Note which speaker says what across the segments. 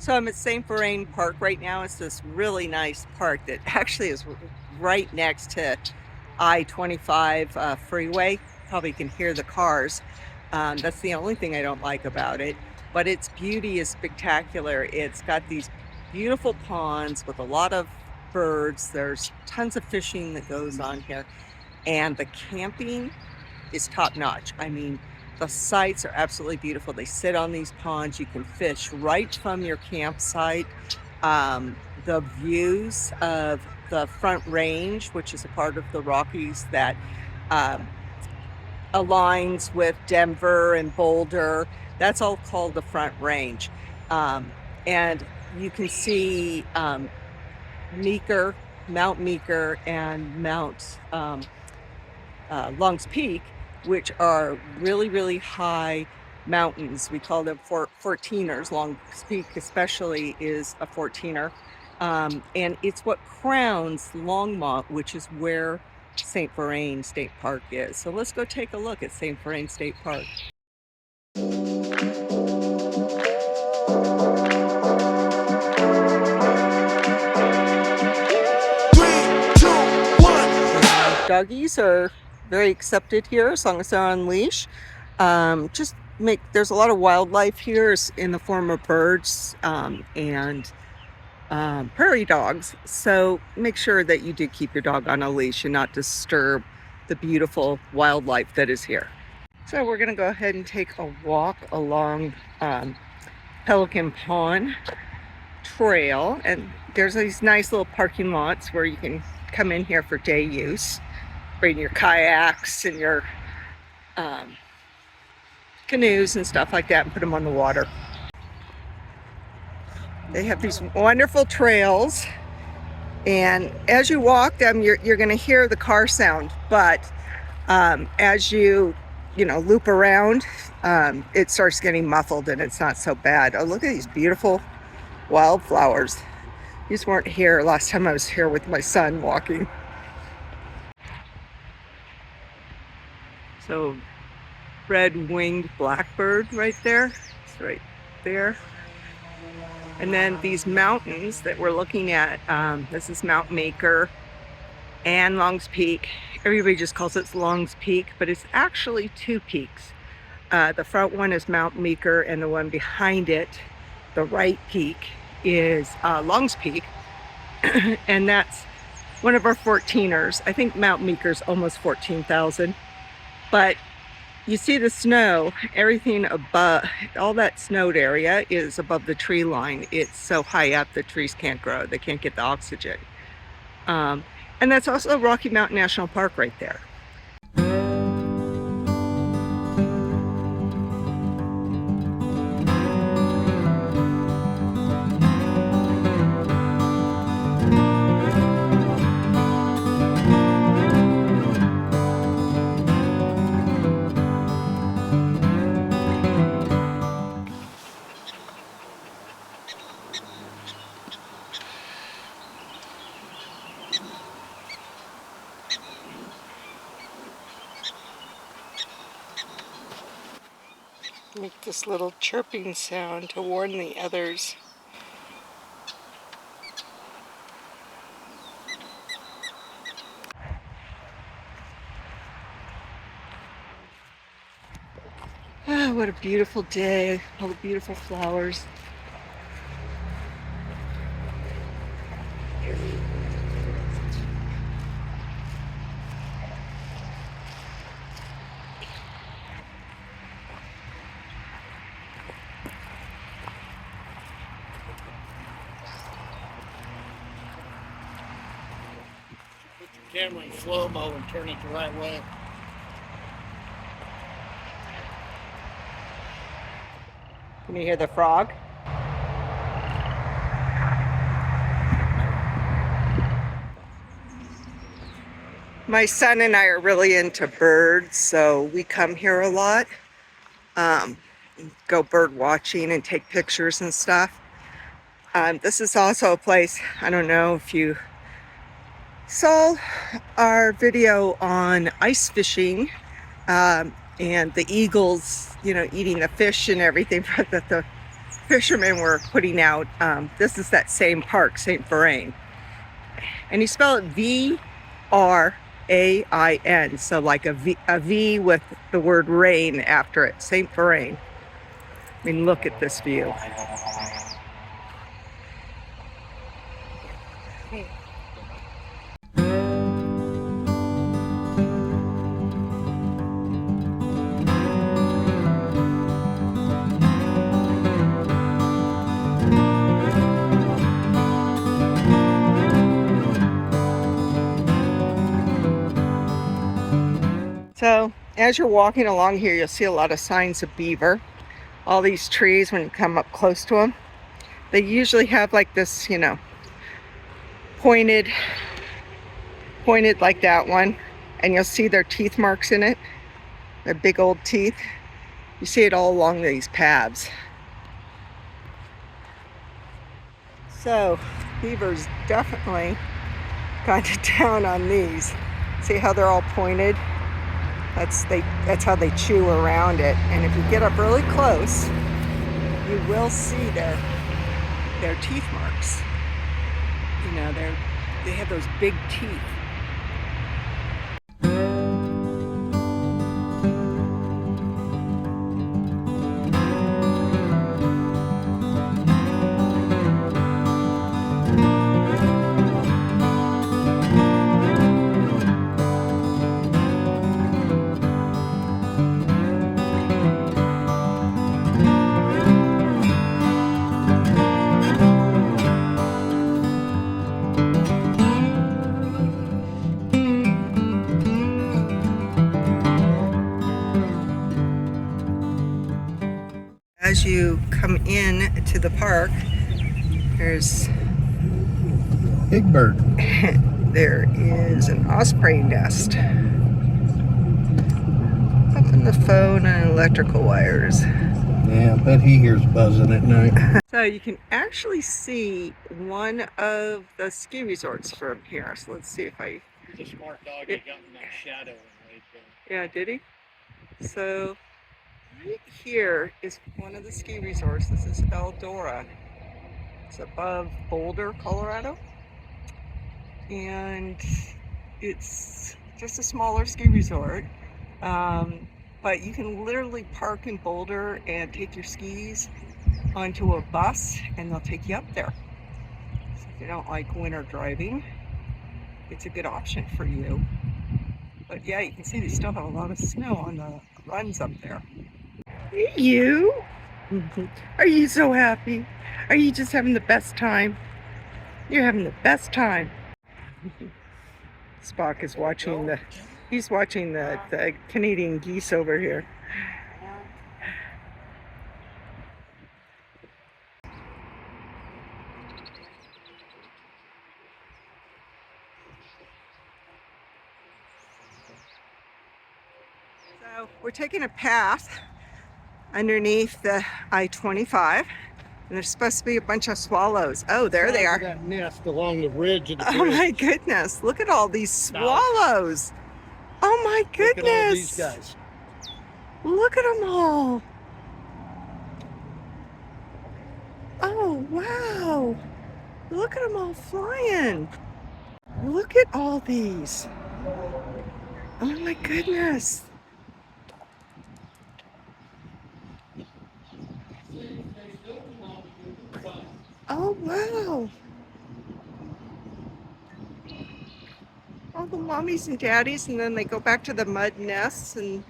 Speaker 1: So I'm at St. Vrain Park right now. It's this really nice park that actually is right next to I-25 freeway. Probably can hear the cars. That's the only thing I don't like about it. But its beauty is spectacular. It's got these beautiful ponds with a lot of birds. There's tons of fishing that goes on here. And the camping is top notch. I mean, the sites are absolutely beautiful. They sit on these ponds. You can fish right from your campsite. The views of the Front Range, which is a part of the Rockies that um, aligns with Denver and Boulder, that's all called the Front Range. And you can see Meeker, Mount Meeker, and Mount Long's Peak, which are really, really high mountains. We call them 14ers. Long's Peak especially is a 14er. And it's what crowns Longmont, which is where St. Vrain State Park is. So let's go take a look at St. Vrain State Park. Doggies are very accepted here as long as they're on leash. There's a lot of wildlife here in the form of birds and prairie dogs. So make sure that you do keep your dog on a leash and not disturb the beautiful wildlife that is here. So we're going to go ahead and take a walk along Pelican Pond Trail, and there's these nice little parking lots where you can come in here for day use. Bring your kayaks and your canoes and stuff like that and put them on the water. They have these wonderful trails, and as you walk them, you're going to hear the car sound, but as you loop around, it starts getting muffled and it's not so bad. Oh, look at these beautiful wildflowers. These weren't here last time I was here with my son walking. So red-winged blackbird right there. It's right there. And then these mountains that we're looking at, this is Mount Meeker and Long's Peak. Everybody just calls it Long's Peak, but it's actually two peaks. The front one is Mount Meeker, and the one behind it, the right peak, is Long's Peak. And that's one of our 14ers. I think Mount Meeker's almost 14,000. But you see the snow, everything above, all that snowed area is above the tree line. It's so high up the trees can't grow. They can't get the oxygen. And that's also Rocky Mountain National Park right there. Make this little chirping sound to warn the others. Oh, what a beautiful day. All the beautiful flowers.
Speaker 2: Camera in slow-mo and turn it the right way.
Speaker 1: Can you hear the frog? My son and I are really into birds, so we come here a lot. Go bird watching and take pictures and stuff. This is also a place, I don't know if you saw our video on ice fishing and the eagles, eating the fish and everything that the fishermen were putting out. This is that same park, St. Vrain. And you spell it V-R-A-I-N. So like a V with the word rain after it, St. Vrain. I mean, look at this view. So as you're walking along here, you'll see a lot of signs of beaver. All these trees, when you come up close to them, they usually have like this, you know, pointed like that one. And you'll see their teeth marks in it, their big old teeth. You see it all along these paths. So beavers definitely kind of down on these. See how they're all pointed? That's how they chew around it. And if you get up really close, you will see their teeth marks. You know, they have those big teeth. As you come in to the park, there's
Speaker 3: Big bird.
Speaker 1: there is an osprey nest up in the phone and electrical wires.
Speaker 3: Yeah, I bet he hears buzzing at night.
Speaker 1: So you can actually see one of the ski resorts from here. So let's see if I...
Speaker 2: The smart dog had gotten that shadow right there.
Speaker 1: Yeah, did he? So right here is one of the ski resorts. This is Eldora. It's above Boulder, Colorado. And it's just a smaller ski resort. But you can literally park in Boulder and take your skis onto a bus and they'll take you up there. So if you don't like winter driving, it's a good option for you. But yeah, you can see they still have a lot of snow on the runs up there. Hey, you! Are you so happy? Are you just having the best time? You're having the best time. Spock is watching he's watching the Canadian geese over here. So we're taking a path underneath the I-25, and there's supposed to be a bunch of swallows. Oh, there they are.
Speaker 2: That nest along the ridge of the
Speaker 1: Oh my goodness, look at all these swallows. Oh my goodness.
Speaker 2: Look at all these guys.
Speaker 1: Look at them all. Oh wow. Look at them all flying. Look at all these. Oh my goodness. Oh wow. All the mommies and daddies, and then they go back to the mud nests and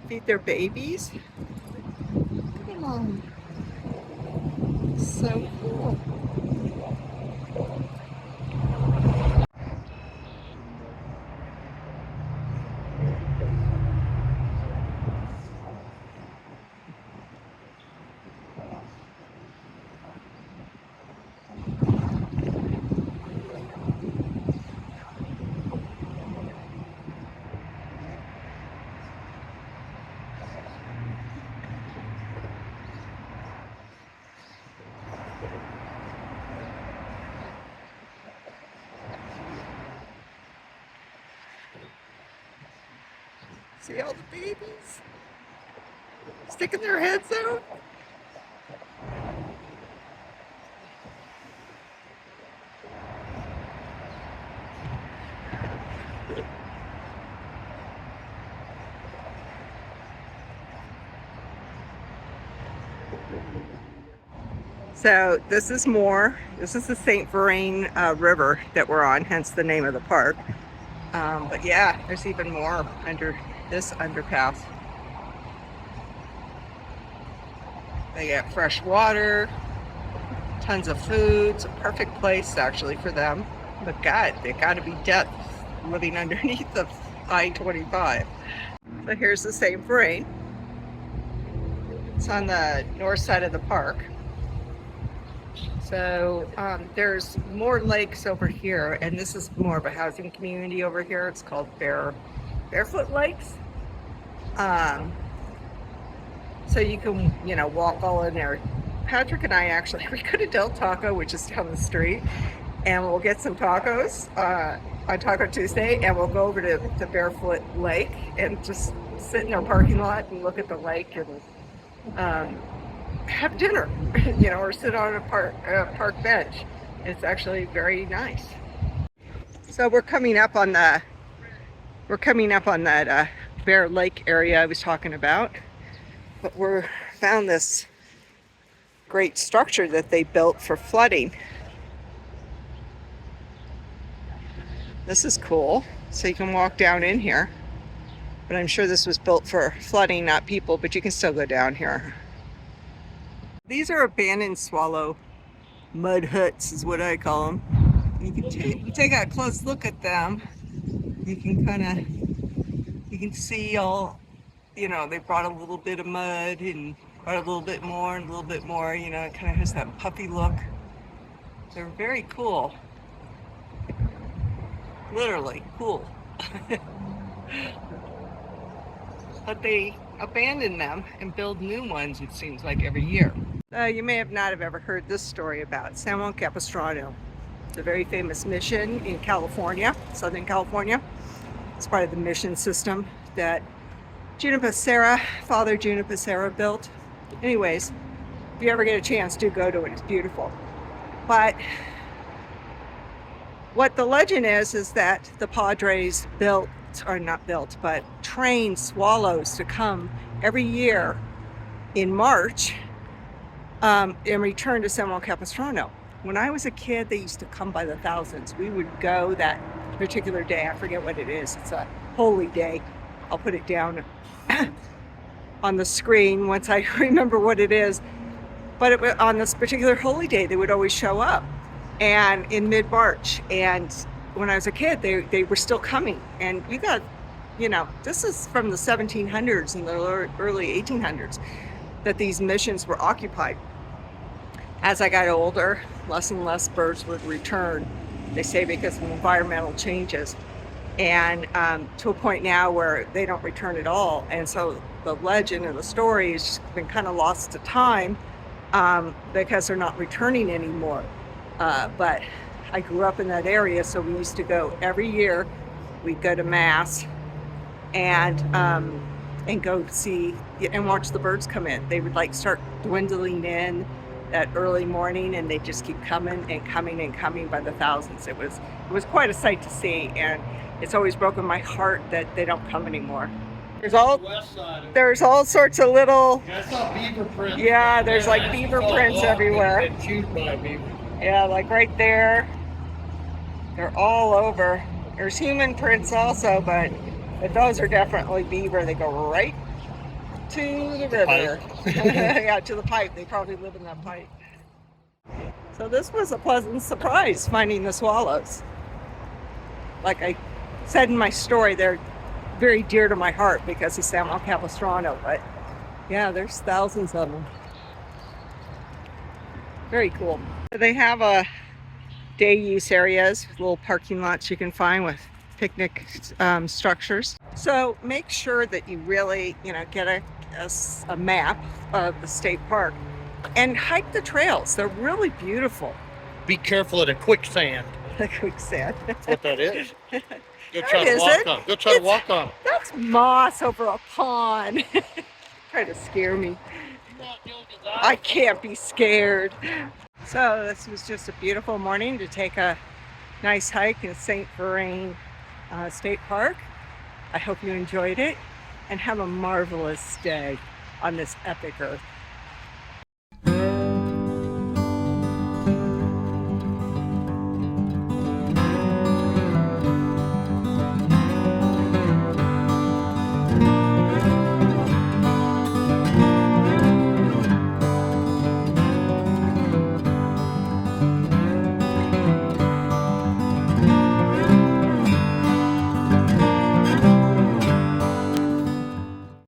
Speaker 1: feed their babies. Look at them all. So cool. See all the babies sticking their heads out? So this is more. This is the St. Vrain River that we're on, hence the name of the park. But yeah, there's even more under this underpass. They get fresh water, tons of food. It's a perfect place actually for them. But God, they got to be dead living underneath the I-25. So here's the St. Vrain. It's on the north side of the park. So there's more lakes over here, and this is more of a housing community over here. It's called Barefoot Lakes. So you can, walk all in there. Patrick and I actually, we go to Del Taco, which is down the street, and we'll get some tacos on Taco Tuesday, and we'll go over to Barefoot Lake and just sit in our parking lot and look at the lake and have dinner, or sit on a park bench. It's actually very nice. So we're coming up on that Bear Lake area I was talking about, but we're found this great structure that they built for flooding. This is cool. So you can walk down in here, but I'm sure this was built for flooding, not people, but you can still go down here. These are abandoned swallow mud huts is what I call them. You can take a close look at them. You can see all, they brought a little bit of mud and brought a little bit more and a little bit more, it kind of has that puffy look. They're very cool. Literally cool. But they abandon them and build new ones, it seems like, every year. You may not have ever heard this story about San Juan Capistrano. It's a very famous mission in California, Southern California. It's part of the mission system that Father Juniper built. Anyways, if you ever get a chance, do go to it. It's beautiful. But what the legend is that the Padres trained swallows to come every year in March and return to San Juan Capistrano. When I was a kid, they used to come by the thousands. We would go that particular day. I forget what it is. It's a holy day. I'll put it down on the screen once I remember what it is. But on this particular holy day, they would always show up, and in mid-March. And when I was a kid, they were still coming. And you got, this is from the 1700s and the early 1800s that these missions were occupied. As I got older, less and less birds would return, they say, because of environmental changes. And to a point now where they don't return at all. And so the legend and the story has been kind of lost to time because they're not returning anymore. But I grew up in that area, so we used to go every year. We'd go to Mass and go see and watch the birds come in. They would start dwindling in that early morning, and they just keep coming and coming and coming by the thousands. It was quite a sight to see, and it's always broken my heart that they don't come anymore. There's all sorts of little.
Speaker 2: I saw beaver prints.
Speaker 1: Yeah, there's beaver prints everywhere.
Speaker 2: Chewed by beaver.
Speaker 1: Yeah, right there. They're all over. There's human prints also, but those are definitely beaver. They go right to the river. Yeah, to the pipe. They probably live in that pipe. So this was a pleasant surprise, finding the swallows. Like I said in my story, they're very dear to my heart because of San Juan Capistrano. But yeah, there's thousands of them. Very cool. They have day use areas, little parking lots you can find with picnic structures. So make sure that you really, get a map of the state park and hike the trails. They're really beautiful.
Speaker 2: Be careful of the quicksand.
Speaker 1: The quicksand.
Speaker 2: That's what that is. Go try to walk on. Go try to walk on.
Speaker 1: That's moss over a pond. Try to scare me. I can't be scared. So this was just a beautiful morning to take a nice hike in St. Vrain State Park. I hope you enjoyed it and have a marvelous day on this epic earth.